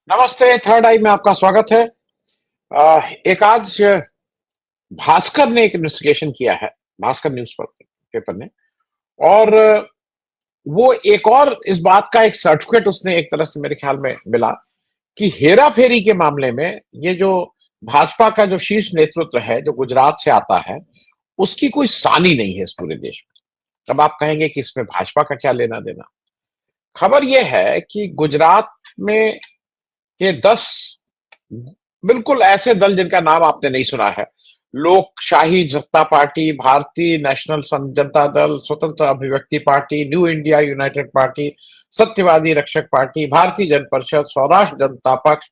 नमस्ते। थर्ड आई में आपका स्वागत है। एक आज भास्कर ने एक इन्वेस्टिगेशन किया है, भास्कर न्यूज पेपर ने। और वो एक और इस बात का एक सर्टिफिकेट उसने एक तरह से मेरे ख्याल में मिला कि हेरा फेरी के मामले में ये जो भाजपा का जो शीर्ष नेतृत्व है जो गुजरात से आता है, उसकी कोई सानी नहीं है इस पूरे देश में। तब आप कहेंगे कि इसमें भाजपा का क्या लेना देना। खबर यह है कि गुजरात में ये 10 बिल्कुल ऐसे दल जिनका नाम आपने नहीं सुना है। लोकशाही जनता पार्टी, भारतीय नेशनल जनता दल, स्वतंत्र अभिव्यक्ति party, new India United party, सत्यवादी रक्षक पार्टी, भारतीय जन परिषद, स्वराष्ट्र जनता पक्ष,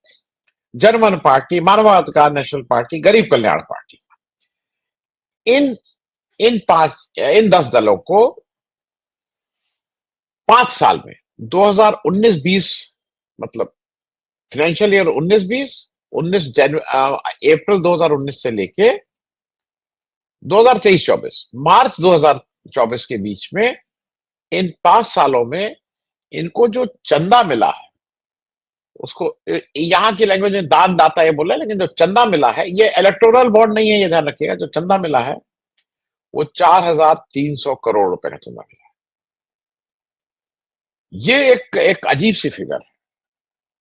जर्मन पार्टी, मानवाधिकार नेशनल पार्टी, गरीब कल्याण पार्टी। इन इन 10 दलों को 5 साल में 2019-20 मतलब फाइनेंशियल ईयर 19-20, 19 अप्रैल 2019 से लेके 2023-24 मार्च 2024 के बीच में इन 5 सालों में इनको जो चंदा मिला है, उसको यहां की लैंग्वेज में दान दाता ये बोला, लेकिन जो चंदा मिला है ये इलेक्टोरल बॉन्ड नहीं है, ये ध्यान रखिएगा। जो चंदा मिला है वो 4,300 करोड़ रुपए का चंदा मिला है। ये एक अजीब सी फिगर है।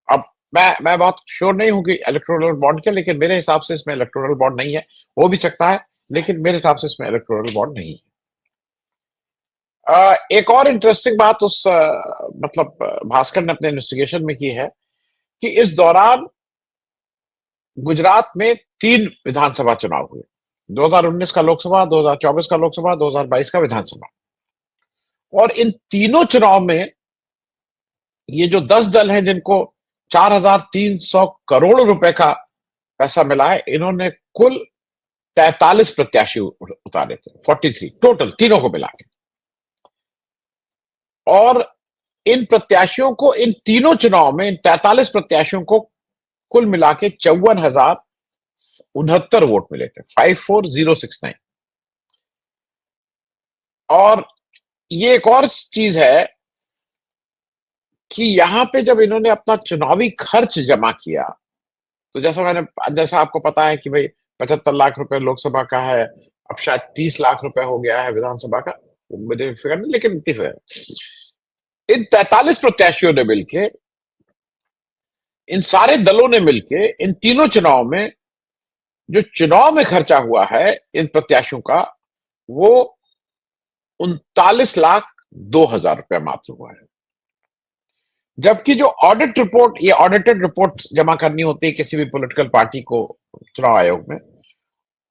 अब मैं बहुत श्योर नहीं हूं कि इलेक्टोरल बॉन्ड के, लेकिन मेरे हिसाब से इसमें इलेक्टोरल बॉन्ड नहीं है। हो भी सकता है, लेकिन मेरे हिसाब से इसमें इलेक्टोरल बॉन्ड नहीं है। एक और इंटरेस्टिंग बात उस भास्कर ने अपने इन्वेस्टिगेशन में की है कि इस दौरान गुजरात में 3 विधानसभा चुनाव हुए। 2019 का लोकसभा, 2024 का लोकसभा, 2022 का विधानसभा। और इन तीनों चुनाव में ये जो 10 दल हैं जिनको 4,300 करोड़ रुपए का पैसा मिला है, इन्होंने कुल 43 प्रत्याशी उतारे थे, 43 टोटल तीनों को मिला के। और इन प्रत्याशियों को इन तीनों चुनाव में इन 43 प्रत्याशियों को कुल मिला के 54,069 वोट मिले थे, 54,069। और ये एक और चीज है कि यहां पे जब इन्होंने अपना चुनावी खर्च जमा किया, तो जैसा आपको पता है कि भाई 75 लाख रुपए लोकसभा का है, अब शायद 30 लाख रुपए हो गया है विधानसभा का, मुझे फिगर नहीं, लेकिन इतनी फिगर। इन 43 प्रत्याशियों ने मिलके, इन सारे दलों ने मिलके इन तीनों चुनाव में जो चुनाव में खर्चा हुआ है इन प्रत्याशियों का, वो 39,02,000 रुपया मात्र हुआ है। जबकि जो ऑडिटेड रिपोर्ट जमा करनी होती है किसी भी पॉलिटिकल पार्टी को चुनाव आयोग में,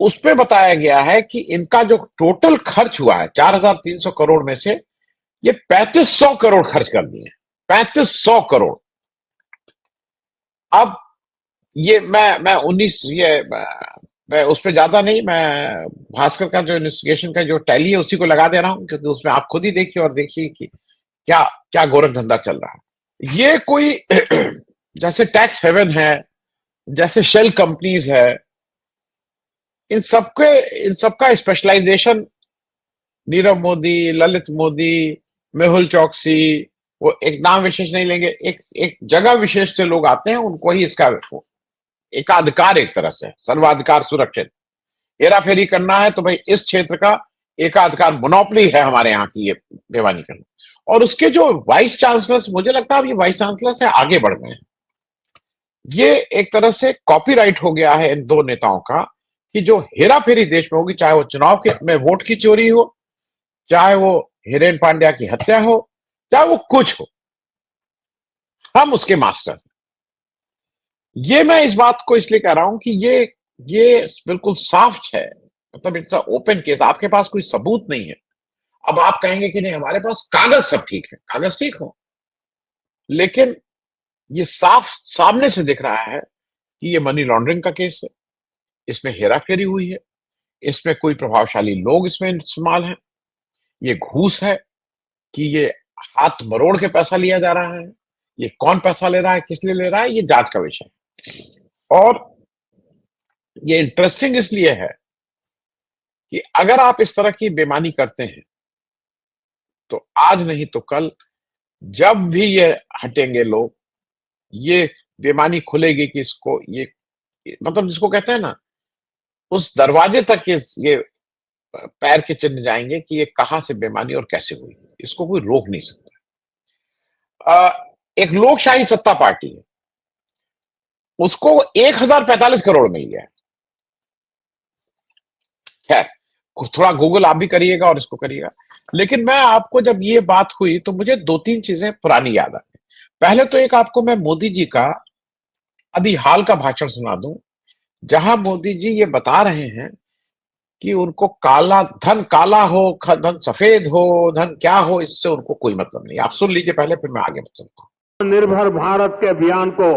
उसमें बताया गया है कि इनका जो टोटल खर्च हुआ है 4,300 करोड़ में से ये 3,500 करोड़ खर्च कर दिए, 3,500 करोड़। अब ये मैं 19 ये मैं उस पर ज्यादा नहीं, मैं भास्कर का जो इन्वेस्टिगेशन का जो टैली है उसी को लगा दे रहा हूं, क्योंकि उसमें आप खुद ही देखिए और देखिए कि क्या क्या गोरख धंधा चल रहा है। ये कोई जैसे टैक्स हेवन है, जैसे शेल कंपनीज है, इन सबका स्पेशलाइजेशन नीरव मोदी, ललित मोदी, मेहुल चौकसी, वो एक नाम विशेष नहीं लेंगे, एक जगह विशेष से लोग आते हैं, उनको ही इसका एकाधिकार, एक तरह से सर्वाधिकार सुरक्षित। हेरा फेरी करना है तो भाई इस क्षेत्र का एकाधिकार, मोनोपोली है हमारे यहाँ की ये बेईमानी करना। और उसके जो वाइस चांसलर्स, मुझे लगता है ये वाइस चांसलर से आगे बढ़ गए हैं। ये एक तरह से कॉपीराइट हो गया है इन दो नेताओं का कि जो हेरा फेरी देश में होगी, चाहे वो चुनाव के में वोट की चोरी हो, चाहे वो हिरेन पांड्या की हत्या हो, चाहे वो कुछ हो, हम उसके मास्टर। ये मैं इस बात को इसलिए कह रहा हूं कि ये बिल्कुल साफ है, मतलब इट्स ओपन केस। आपके पास कोई सबूत नहीं है। अब आप कहेंगे कि नहीं हमारे पास कागज सब ठीक है, कागज ठीक हो, लेकिन ये साफ सामने से दिख रहा है कि ये मनी लॉन्ड्रिंग का केस है, इसमें हेरा फेरी हुई है, इसमें कोई प्रभावशाली लोग इसमें इस्तेमाल है, ये घूस है कि ये हाथ मरोड़ के पैसा लिया जा रहा है, ये कौन पैसा ले रहा है, किस लिए ले रहा है, ये जांच का विषय है। और ये इंटरेस्टिंग इसलिए है कि अगर आप इस तरह की बेईमानी करते हैं तो आज नहीं तो कल, जब भी ये हटेंगे लोग, ये बेईमानी खुलेगी कि इसको ये मतलब जिसको कहते हैं ना, उस दरवाजे तक ये पैर के चिन्ह जाएंगे कि ये कहां से बेईमानी और कैसे हुई। इसको कोई रोक नहीं सकता। एक लोकशाही सत्ता पार्टी है, उसको 1045 करोड़ मिल गया है। खैर, थोड़ा गूगल आप भी करिएगा और इसको करिएगा। लेकिन मैं आपको जब ये बात हुई तो मुझे दो तीन चीजें पुरानी याद आ गई। पहले तो एक आपको मैं मोदी जी का अभी हाल का भाषण सुना दूं, जहां मोदी जी ये बता रहे हैं कि उनको काला हो, धन सफेद हो, धन क्या हो, इससे उनको कोई मतलब नहीं। आप सुन लीजिए पहले, फिर मैं आगे चलता हूं। निर्भर भारत के अभियान को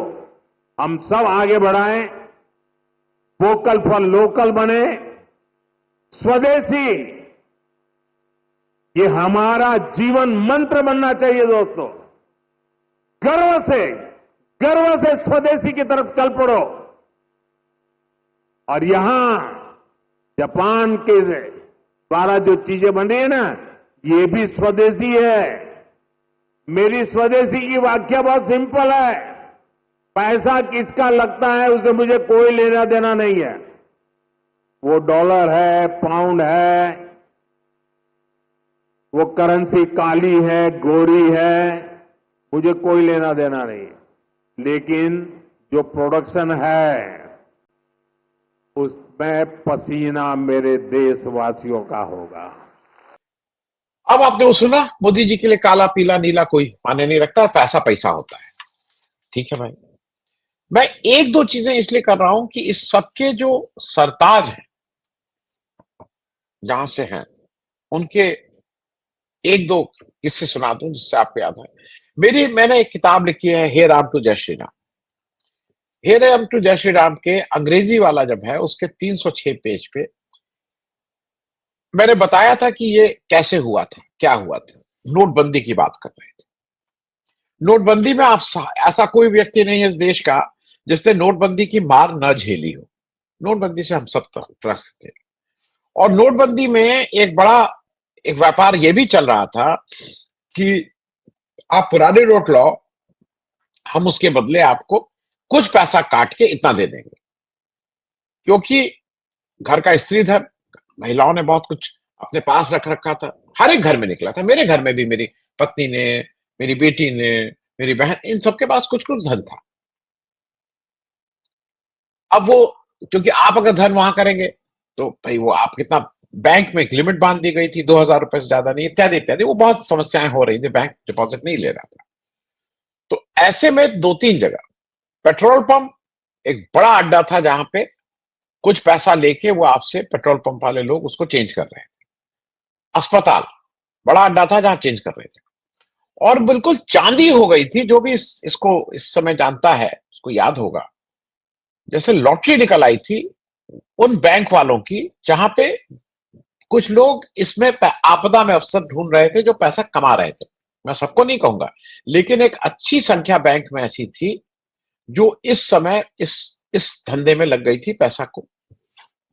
हम सब आगे बढ़ाएं, वोकल फॉर लोकल बने, स्वदेशी ये हमारा जीवन मंत्र बनना चाहिए दोस्तों। गर्व से स्वदेशी की तरफ चल पड़ो। और यहां जापान के द्वारा जो चीजें बन रही है ना, ये भी स्वदेशी है। मेरी स्वदेशी की व्याख्या बहुत सिंपल है। पैसा किसका लगता है उससे मुझे कोई लेना देना नहीं है। वो डॉलर है, पाउंड है, वो करेंसी काली है, गोरी है, मुझे कोई लेना देना नहीं है। लेकिन जो प्रोडक्शन है उसमें पसीना मेरे देशवासियों का होगा। अब आपने वो सुना, मोदी जी के लिए काला पीला नीला कोई माने नहीं रखता, पैसा पैसा होता है। ठीक है भाई, मैं एक दो चीजें इसलिए कर रहा हूं कि इस सबके जो सरताज हैं, जहां से हैं, उनके एक दो किस्से सुना दूं जिससे आपको याद है। मैंने एक किताब लिखी है, हे राम टू जय श्री राम। हे राम टू जय श्री राम के अंग्रेजी वाला जब है, उसके 306 पेज पे मैंने बताया था कि ये कैसे हुआ था, क्या हुआ था। नोटबंदी की बात कर रहे थे। नोटबंदी में आप ऐसा कोई व्यक्ति नहीं है इस देश का जिसने नोटबंदी की मार न झेली हो। नोटबंदी से हम सब त्रस्त थे। और नोटबंदी में एक व्यापार ये भी चल रहा था कि आप पुराने नोट लाओ, हम उसके बदले आपको कुछ पैसा काट के इतना दे देंगे। क्योंकि घर का स्त्री धन, महिलाओं ने बहुत कुछ अपने पास रख रखा था। हर एक घर में निकला था, मेरे घर में भी मेरी पत्नी ने, मेरी बेटी ने, मेरी बहन, इन सबके पास कुछ कुछ धन था। अब वो, क्योंकि आप अगर धन वहां करेंगे तो भाई वो आप कितना, बैंक में एक लिमिट बांध दी गई थी, 2,000 रुपए से ज्यादा नहीं, इत्यादि इत्यादि। वो बहुत समस्याएं हो रही थी, बैंक डिपॉजिट नहीं ले रहा था। तो ऐसे में दो तीन जगह पेट्रोल पंप एक बड़ा अड्डा था, जहां पे कुछ पैसा लेके वो आपसे, पेट्रोल पंप वाले लोग उसको चेंज कर रहे थे। अस्पताल बड़ा अड्डा था जहां चेंज कर रहे थे। और बिल्कुल चांदी हो गई थी। जो भी इसको इस समय जानता है उसको याद होगा, जैसे लॉटरी निकल आई थी उन बैंक वालों की, जहां पे कुछ लोग इसमें आपदा में अवसर ढूंढ रहे थे, जो पैसा कमा रहे थे। मैं सबको नहीं कहूंगा, लेकिन एक अच्छी संख्या बैंक में ऐसी थी जो इस समय इस धंधे में लग गई थी। पैसा को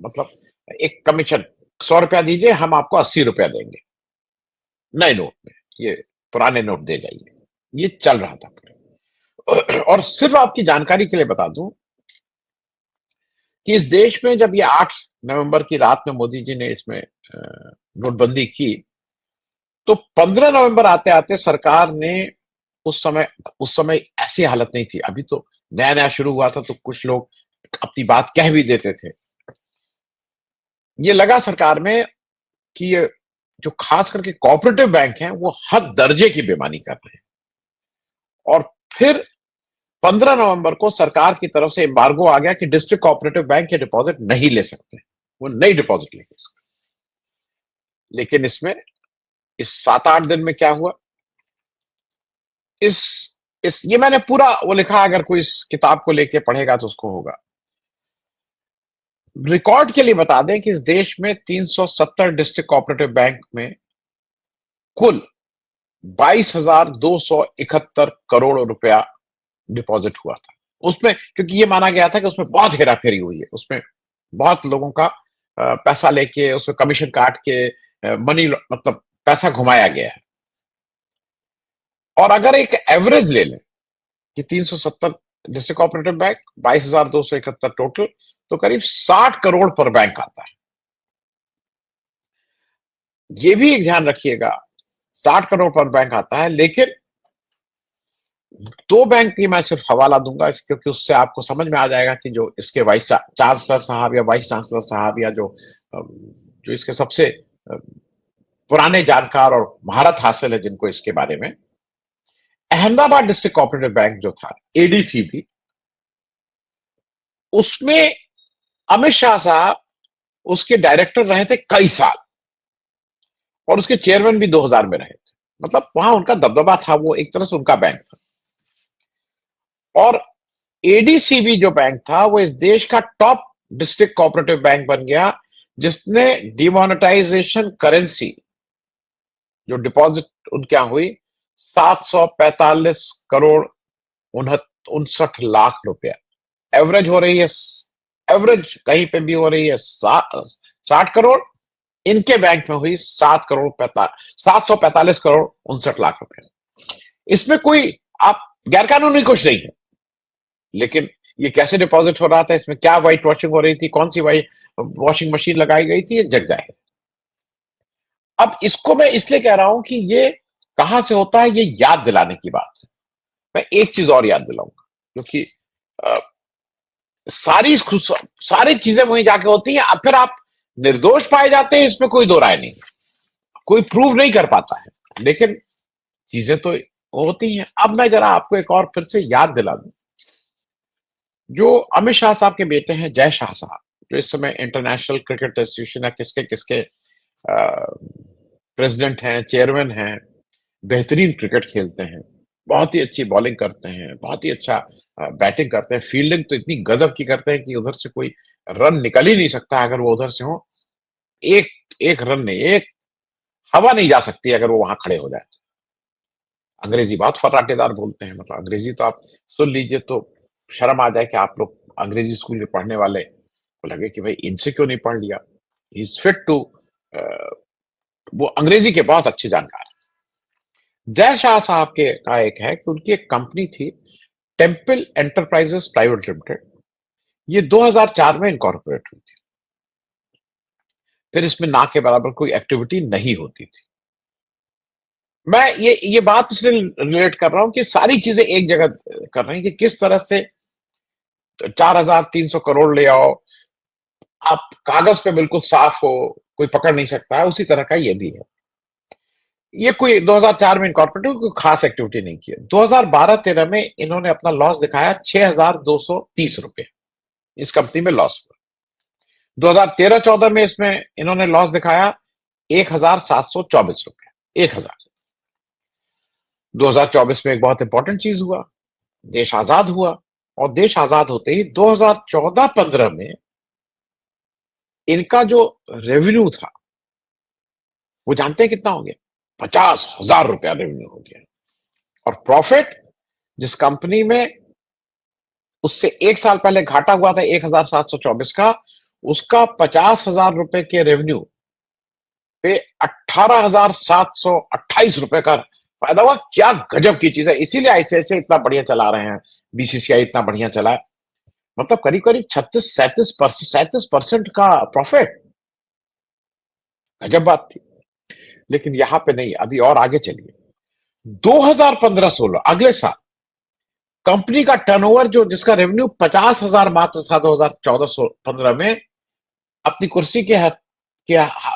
मतलब एक कमीशन, 100 रुपया दीजिए, हम आपको 80 रुपया देंगे नए नोट में, ये पुराने नोट दे जाइए। ये चल रहा था। और सिर्फ आपकी जानकारी के लिए बता दूं कि इस देश में जब ये 8 नवंबर की रात में मोदी जी ने इसमें नोटबंदी की, तो 15 नवंबर आते आते सरकार ने, उस समय ऐसी हालत नहीं थी। अभी तो नया नया शुरू हुआ था, तो कुछ लोग अपनी बात कह भी देते थे। ये लगा सरकार में कि ये जो खास करके कोऑपरेटिव बैंक हैं, वो हद दर्जे की बेईमानी कर रहे हैं। और फिर 15 नवंबर को सरकार की तरफ से एम्बार्गो आ गया कि डिस्ट्रिक्ट कोऑपरेटिव बैंक के डिपॉजिट नहीं ले सकते, वो नई डिपॉजिट लेंगे। लेकिन इसमें इस 7-8 दिन में क्या हुआ, ये मैंने पूरा वो लिखा, अगर कोई इस किताब को लेके पढ़ेगा तो उसको होगा। रिकॉर्ड के लिए बता दें कि इस देश में 370 डिस्ट्रिक्ट कोऑपरेटिव बैंक में कुल 22,271 करोड़ रुपया डिपॉजिट हुआ था। उसमें, क्योंकि ये माना गया था कि उसमें बहुत हेराफेरी हुई है, उसमें बहुत लोगों का पैसा लेके, उसमें कमीशन काट के मनी, मतलब पैसा घुमाया गया है। और अगर एक एवरेज ले लें कि 370 डिस्ट्रिक्ट कोऑपरेटिव बैंक 22,271 टोटल, तो करीब 60 करोड़ पर बैंक आता है। ये भी एक ध्यान रखिएगा, 60 करोड़ पर बैंक आता है, लेकिन दो बैंक की मैं सिर्फ हवाला दूंगा क्योंकि उससे आपको समझ में आ जाएगा कि जो इसके वाइस चांसलर साहब या वाइस चांसलर साहब या जो इसके सबसे पुराने जानकार और महारत हासिल है जिनको इसके बारे में, अहमदाबाद डिस्ट्रिक्ट कोऑपरेटिव बैंक जो था, एडीसीबी, उसमें अमित शाह साहब उसके डायरेक्टर रहे थे कई साल, और उसके चेयरमैन भी 2000 में रहे थे। मतलब वहां उनका दबदबा था, वो एक तरह से उनका बैंक था। और एडीसीबी जो बैंक था वो इस देश का टॉप डिस्ट्रिक्ट कोऑपरेटिव बैंक बन गया, जिसने डिमोनेटाइजेशन करेंसी जो डिपॉजिट उनके यहां हुई 745 करोड़ 59 लाख रुपया एवरेज हो रही है। एवरेज कहीं पे भी हो रही है 60 करोड़, इनके बैंक में हुई 745 करोड़ 59 लाख रुपए। इसमें कोई आप गैरकानूनी कुछ नहीं है, लेकिन ये कैसे डिपॉजिट हो रहा था, इसमें क्या व्हाइट वॉशिंग हो रही थी, कौन सी व्हाइट वॉशिंग मशीन लगाई गई थी, ये जग जाहिर। अब इसको मैं इसलिए कह रहा हूं कि ये कहां से होता है, ये याद दिलाने की बात है। मैं एक चीज और याद दिलाऊंगा, क्योंकि सारी चीजें वहीं जाके होती हैं, अब फिर आप निर्दोष पाए जाते हैं, इसमें कोई दो राय नहीं, कोई प्रूव नहीं कर पाता है, लेकिन चीजें तो होती हैं। अब मैं जरा आपको एक और फिर से याद दिला दूं, जो अमित शाह साहब के बेटे हैं जय शाह साहब, जो इस समय इंटरनेशनल क्रिकेट एसोसिएशन है किसके किसके प्रेसिडेंट हैं, चेयरमैन हैं, बेहतरीन क्रिकेट खेलते हैं, बहुत ही अच्छी बॉलिंग करते हैं, बहुत ही अच्छा बैटिंग करते हैं, फील्डिंग तो इतनी गजब की करते हैं कि उधर से कोई रन निकल ही नहीं सकता अगर वो उधर से हो। एक एक रन नहीं, एक हवा नहीं जा सकती अगर वो वहां खड़े हो जाए। अंग्रेजी बहुत फर्राटेदार बोलते हैं, मतलब अंग्रेजी तो आप सुन लीजिए तो शर्म आ जाए कि आप लोग अंग्रेजी स्कूल के पढ़ने वाले को लगे कि भाई इनसे क्यों नहीं पढ़ लिया। इज फिट टू, वो अंग्रेजी के बहुत अच्छे जानकार। जय शाह साहब के का एक है कि उनकी एक कंपनी थी टेम्पल एंटरप्राइजेस प्राइवेट लिमिटेड, ये 2004 में इनकॉर्पोरेट हुई थी। फिर इसमें ना के बराबर कोई एक्टिविटी नहीं होती थी। मैं ये बात इसलिए रिलेट कर रहा हूं कि सारी चीजें एक जगह कर रही हैं कि किस तरह से 4,300 करोड़ ले आओ, आप कागज पे बिल्कुल साफ हो, कोई पकड़ नहीं सकता है, उसी तरह का ये भी है। ये कोई 2004 में इनकॉर्पोरेट कोई खास एक्टिविटी नहीं की। 2012-13 में इन्होंने अपना लॉस दिखाया 6,230 रुपए, इस कंपनी में लॉस हुआ। 2013-14 में इसमें इन्होंने लॉस दिखाया 1,724 रुपए, 1,000। 2024 में एक बहुत इंपॉर्टेंट चीज हुआ, देश आजाद हुआ, और देश आजाद होते ही 2014-15 में इनका जो रेवेन्यू था वो जानते हैं कितना हो गया? 50,000 रुपया रेवेन्यू हो गया। और प्रॉफिट, जिस कंपनी में उससे एक साल पहले घाटा हुआ था 1,724 का, उसका 50,000 रुपए के रेवेन्यू पे 18,728 रुपए का फायदा हुआ। क्या गजब की चीज है। इसीलिए आईसीआईसीआई इतना बढ़िया चला रहे हैं, बीसीसीआई इतना बढ़िया चला है, मतलब करीब करीब 37% का प्रॉफिट, गजब बात थी। लेकिन यहां पे नहीं, अभी और आगे चलिए। 2015-16 अगले साल कंपनी का टर्नओवर, जो जिसका रेवेन्यू 50,000 मात्र था 2014-15 में, अपनी कुर्सी के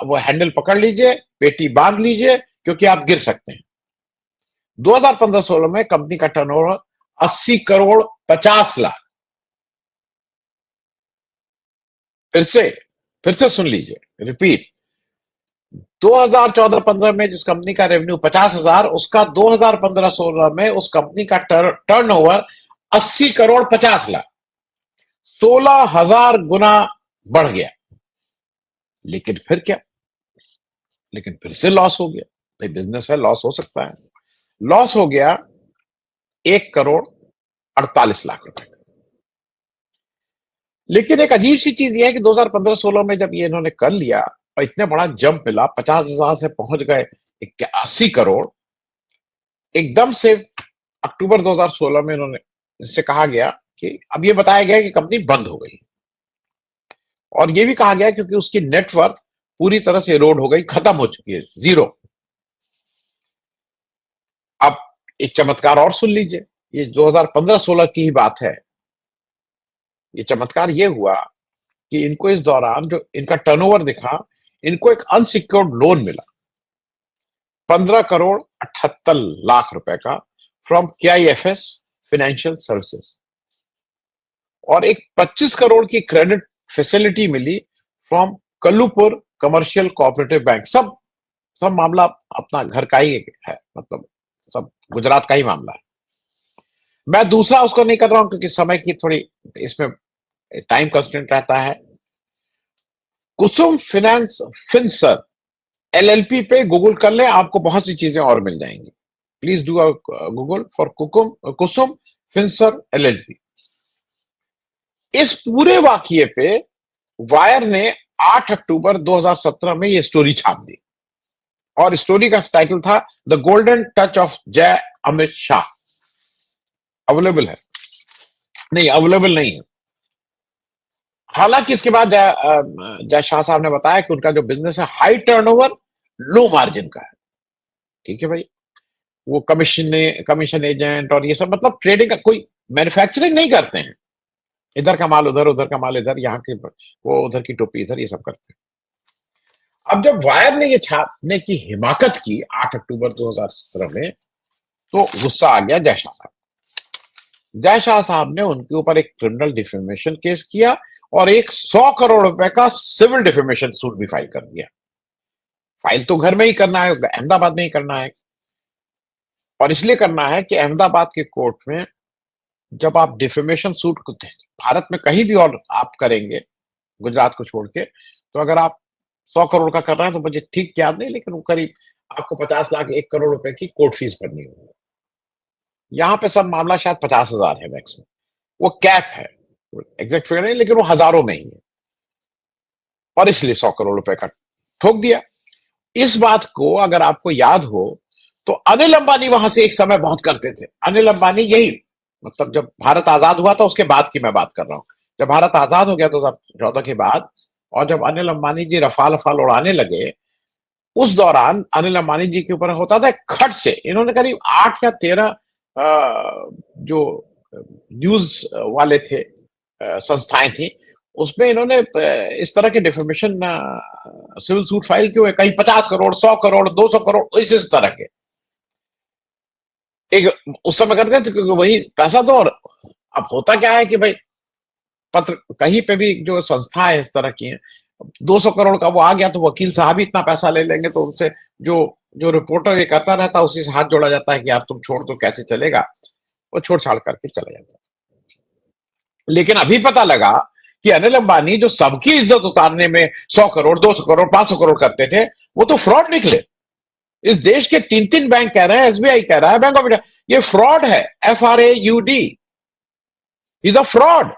वो हैंडल पकड़ लीजिए, पेटी बांध लीजिए, क्योंकि आप गिर सकते हैं। 2015-16 में कंपनी का टर्नओवर 80 करोड़ 50 लाख। फिर से सुन लीजिए, रिपीट। 2014-15 में जिस कंपनी का रेवेन्यू 50,000, उसका 2015-16 में उस कंपनी का टर्नओवर 80 करोड़ 50 लाख, 16,000 गुना बढ़ गया। लेकिन फिर क्या? लेकिन फिर से लॉस हो गया। भाई बिजनेस है, लॉस हो सकता है। लॉस हो गया 1 करोड़ 48 लाख रुपए। लेकिन एक अजीब सी चीज यह है कि 2015-16 में जब ये इन्होंने कर लिया और इतने बड़ा जंप मिला, 50,000 से पहुंच गए 80 करोड़, एकदम से अक्टूबर 2016 में इन्होंने इससे कहा गया कि अब ये बताया गया कि कंपनी बंद हो गई, और ये भी कहा गया क्योंकि उसकी नेटवर्थ पूरी तरह से इरोड हो गई, खत्म हो चुकी है, जीरो। अब एक चमत्कार और सुन लीजिए, ये 2015-16 की ही बात है। ये चमत्कार ये हुआ कि इनको इस दौरान जो इनका टर्नओवर दिखा, इनको एक अनसिक्योर्ड लोन मिला 15 करोड़ 78 लाख रुपए का फ्रॉम KIFS फाइनेंशियल सर्विसेज, और एक 25 करोड़ की क्रेडिट फैसिलिटी मिली from Kalupur commercial cooperative bank. सब सब मामला अपना घर का ही है, मतलब सब गुजरात का ही मामला है। मैं दूसरा उसको नहीं कर रहा हूं क्योंकि समय की थोड़ी इसमें टाइम कंस्टेंट रहता है। कुसुम फाइनेंस फिनसर LLP पे गूगल कर ले, आपको बहुत सी चीजें और मिल जाएंगी। Please do Google for Kusum Finser LLP। इस पूरे वाकये पे वायर ने 8 अक्टूबर 2017 में ये स्टोरी छाप दी, और स्टोरी का टाइटल था द गोल्डन टच ऑफ जय अमित शाह। अवेलेबल है? नहीं, अवेलेबल नहीं है। हालांकि इसके बाद जय शाह साहब ने बताया कि उनका जो बिजनेस है हाई टर्नओवर लो मार्जिन का है। ठीक है भाई, वो कमीशन एजेंट और ये सब, मतलब ट्रेडिंग का, कोई मैन्युफैक्चरिंग नहीं करते हैं। इधर का माल उधर, उधर का माल इधर, यहाँ की वो उधर की टोपी इधर, ये सब करते हैं। अब जब वायर ने ये छापने की हिमाकत की 8 अक्टूबर 2017 में, तो गुस्सा आ गया जय शाह साहब। जय शाह साहब ने उनके ऊपर एक क्रिमिनल डिफेमेशन केस किया और एक 100 करोड़ रुपए का सिविल डिफेमेशन सूट भी फाइल कर दिया। फाइल तो घर में ही करना है, अहमदाबाद में ही करना है, और इसलिए करना है कि अहमदाबाद के कोर्ट में जब आप डिफेमेशन सूट भारत में कहीं भी और आप करेंगे, गुजरात को छोड़ के, तो अगर आप 100 करोड़ का कर रहे हैं तो मुझे ठीक याद नहीं, लेकिन वो करीब आपको 50 लाख 1 करोड़ रुपए की कोर्ट फीस भरनी होगी। यहाँ पे सब मामला शायद 50,000 है मैक्सिमम, वो कैप है, एग्जैक्ट फिगर नहीं, लेकिन वो हजारों में ही है, और इसलिए 100 करोड़ रुपए का ठोक दिया। इस बात को अगर आपको याद हो तो अनिल अंबानी वहां से एक समय बहुत करते थे। अनिल अंबानी यही, मतलब जब भारत आजाद हुआ था उसके बाद की मैं बात कर रहा हूं, जब भारत आजाद हो गया 2014 के बाद, और जब अनिल अंबानी जी रफाल रफाल उड़ाने लगे, उस दौरान अनिल अंबानी जी के ऊपर होता था खट से, इन्होंने करीब 8 या 13 जो न्यूज वाले थे, संस्थाएं थी, उसमें इन्होंने इस तरह के डिफेमेशन सिविल सूट फाइल किए हुए, कहीं 50 करोड़ 100 करोड़ 200 करोड़ इस तरह के। एक उस समय करते थे क्योंकि वही पैसा दो, और अब होता क्या है कि भाई पत्र कहीं पे भी जो संस्था है इस तरह की है, 200 करोड़ का वो आ गया तो वकील साहब ही इतना पैसा ले लेंगे, तो उनसे जो जो रिपोर्टर ये करता रहता है उसी से हाथ जोड़ा जाता है कि यार तुम छोड़ दो, कैसे चलेगा, वो छोड़ छाड़ करके चला जाता है। लेकिन अभी पता लगा कि अनिल अंबानी जो सबकी इज्जत उतारने में 100 करोड़ 200 करोड़ 500 करोड़ करते थे, वो तो फ्रॉड निकले। इस देश के 3 बैंक कह रहे हैं, SBI कह रहा है, बैंक ऑफ इंडिया, ये फ्रॉड है, FRAUD, इज अ फ्रॉड,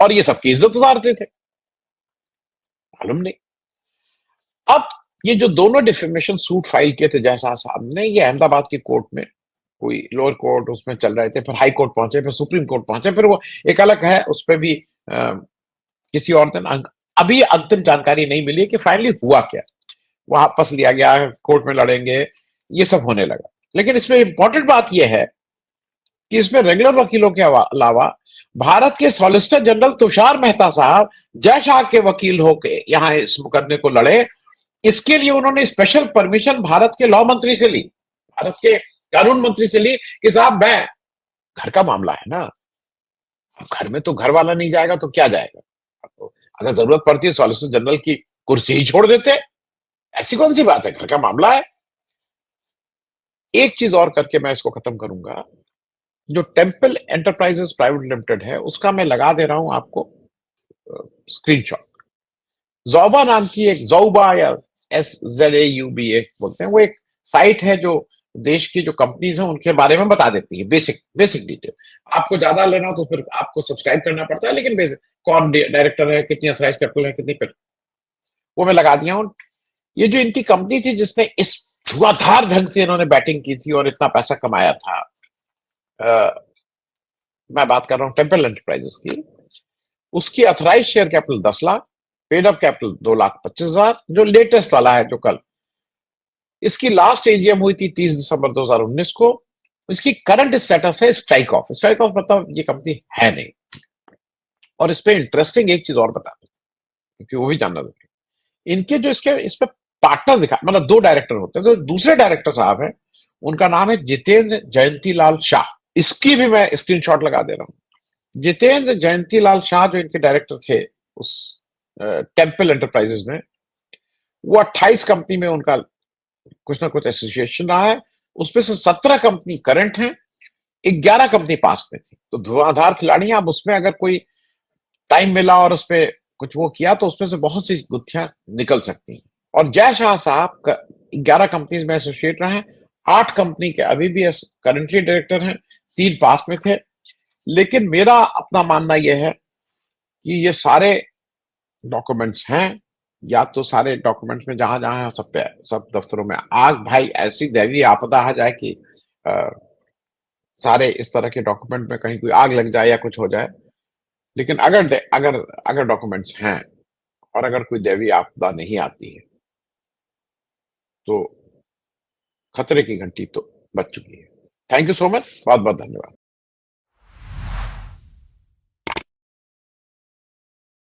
और ये सबकी इज्जत उतारते थे, मालूम नहीं। अब ये जो दोनों डिफेमेशन सूट फाइल किए थे जय शाह साहब ने, ये अहमदाबाद की कोर्ट में, कोई लोअर कोर्ट उसमें चल रहे थे, फिर हाई कोर्ट पहुंचे, फिर सुप्रीम कोर्ट पहुंचे, फिर वो एक अलग है, उस पर भी किसी और दिन अभी अंतिम जानकारी नहीं मिली कि फाइनली हुआ क्या, वापस लिया गया, कोर्ट में लड़ेंगे, ये सब होने लगा। लेकिन इसमें इंपॉर्टेंट बात यह है कि इसमें रेगुलर वकीलों के अलावा भारत के सॉलिसिटर जनरल तुषार मेहता साहब जय शाह के वकील होकर यहां इस मुकदमे को लड़े। इसके लिए उन्होंने स्पेशल परमिशन भारत के लॉ मंत्री से ली, भारत के कानून मंत्री से ली कि साहब मैं, घर का मामला है ना, घर में तो घर वाला नहीं जाएगा तो क्या जाएगा, तो अगर जरूरत पड़ती है सॉलिसिटर जनरल की कुर्सी ही छोड़ देते, ऐसी कौन सी बात है, घर का मामला है। एक चीज और करके मैं इसको खत्म करूंगा, जो टेम्पल एंटरप्राइजेस प्राइवेट लिमिटेड है उसका मैं लगा दे रहा हूं आपको स्क्रीनशॉट। ज़ौबा नाम की एक, ज़ौबा या SZAUBA बोलते हैं, वो एक साइट है जो देश की जो कंपनीज हैं उनके बारे में बता देती है, बेसिक डिटेल। आपको ज्यादा लेना हो तो फिर आपको सब्सक्राइब करना पड़ता है, लेकिन बेसिक, कौन डायरेक्टर है, कितनी अथराइज कैपिटल है, कितनी फिर, वो मैं लगा दिया हूं। ये जो इनकी कंपनी थी जिसने इस धुआंधार ढंग से इन्होंने बैटिंग की थी और इतना पैसा कमाया था, मैं बात कर रहा हूं टेम्पल एंटरप्राइजेस की, उसकी authorise share capital 10 lakh, paid up capital 2,25,000, जो लेटेस्ट वाला है जो कल, इसकी लास्ट एजीएम हुई थी 30 दिसंबर 2019 को। इसकी करंट स्टेटस है स्ट्राइक ऑफ। स्ट्राइक ऑफ मतलब ये कंपनी है नहीं। और इस पे इंटरेस्टिंग एक चीज और बता दूं, क्योंकि वो भी जानना जरूरी। इनके जो इस पे पार्टनर दिखा, मतलब 2 डायरेक्टर होते हैं, तो दूसरे डायरेक्टर साहब हैं, उनका नाम है जितेंद्र जयंतीलाल शाह। इसकी भी मैं स्क्रीनशॉट लगा दे रहा हूं। जितेंद्र जयंतीलाल शाह जो इनके डायरेक्टर थे उस टेम्पल एंटरप्राइजेस में, वो 28 कंपनी में उनका कुछ ना कुछ एसोसिएशन रहा है। उसमें से 17 कंपनी करंट है, 11 कंपनी पास्ट में थी। तो धुआंधार खिलाड़ी हैं। अब उसमें अगर कोई टाइम मिला और उसपे कुछ वो किया तो उसमें से बहुत सी गुत्थियां निकल सकती हैं। और जय शाह साहब 11 कंपनीज में एसोसिएट रहे हैं, 8 कंपनी के अभी भी करंटली डायरेक्टर हैं, 3 पास में थे। लेकिन मेरा अपना मानना यह है कि ये सारे डॉक्यूमेंट्स हैं, या तो सारे डॉक्यूमेंट्स में जहां जहां सब दफ्तरों में आग, भाई ऐसी दैवीय आपदा आ जाए कि अ, सारे इस तरह के डॉक्यूमेंट में कहीं कोई आग लग जाए या कुछ हो जाए। लेकिन अगर अगर डॉक्यूमेंट्स हैं और अगर कोई दैवीय आपदा नहीं आती है तो खतरे की घंटी तो बज चुकी है। थैंक यू सो मच, बहुत बहुत धन्यवाद।